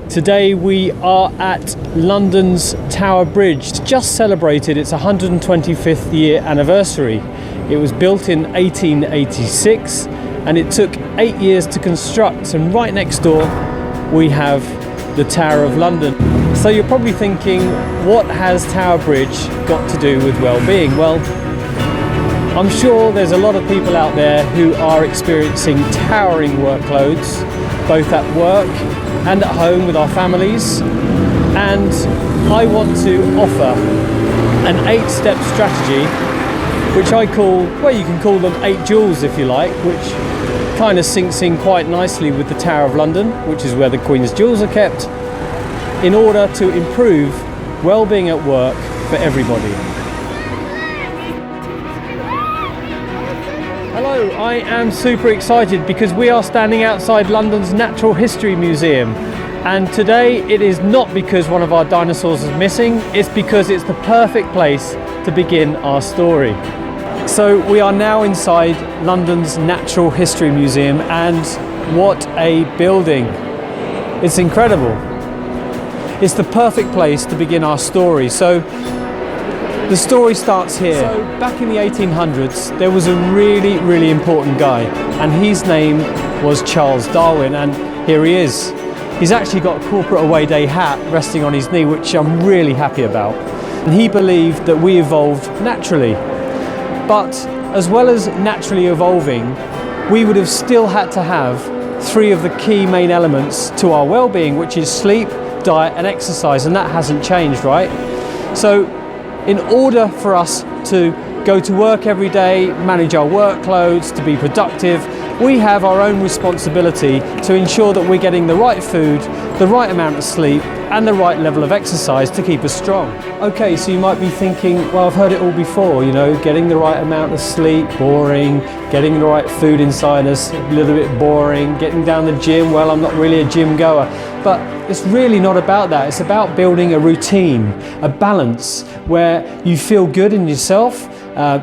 Today we are at London's Tower Bridge. It's just celebrated its 125th year anniversary. It was built in 1886 and it took 8 years to construct, and right next door we have the Tower of London. So you're probably thinking, what has Tower Bridge got to do with well-being? Well, I'm sure there's a lot of people out there who are experiencing towering workloads, both at work and at home with our families, and I want to offer an 8-step strategy which I call, well, you can call them 8 jewels if you like, which kind of sinks in quite nicely with the Tower of London, which is where the Queen's jewels are kept, in order to improve well-being at work for everybody. Hello, I am super excited because we are standing outside London's Natural History Museum, and today it is not because one of our dinosaurs is missing, it's because it's the perfect place to begin our story. So we are now inside London's Natural History Museum, and what a building. It's incredible. It's the perfect place to begin our story. So the story starts here. So back in the 1800s, there was a really important guy, and his name was Charles Darwin, and here he is. He's actually got a corporate away day hat resting on his knee, which I'm really happy about. And he believed that we evolved naturally. But as well as naturally evolving, we would have still had to have 3 of the key main elements to our well-being, which is sleep, diet and exercise, and that hasn't changed, right? So in order for us to go to work every day, manage our workloads, to be productive, we have our own responsibility to ensure that we're getting the right food, the right amount of sleep and the right level of exercise to keep us strong. Okay, so you might be thinking, well, I've heard it all before, you know, getting the right amount of sleep, boring, getting the right food inside us, a little bit boring, getting down the gym, well, I'm not really a gym goer. But it's really not about that. It's about building a routine, a balance where you feel good in yourself,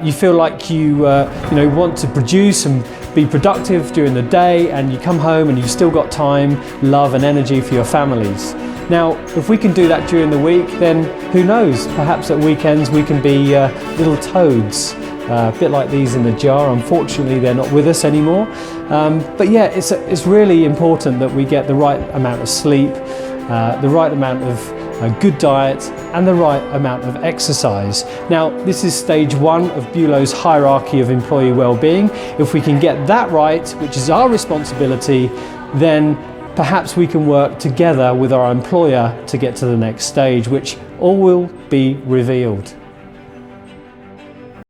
you feel like you want to produce and be productive during the day, and you come home and you've still got time, love and energy for your families. Now, if we can do that during the week, then who knows, perhaps at weekends we can be little toads, a bit like these in the jar. Unfortunately, they're not with us anymore. But yeah, it's really important that we get the right amount of sleep, the right amount of a good diet and the right amount of exercise. Now, this is stage 1 of Bulow's hierarchy of employee well-being. If we can get that right, which is our responsibility, then perhaps we can work together with our employer to get to the next stage, which all will be revealed.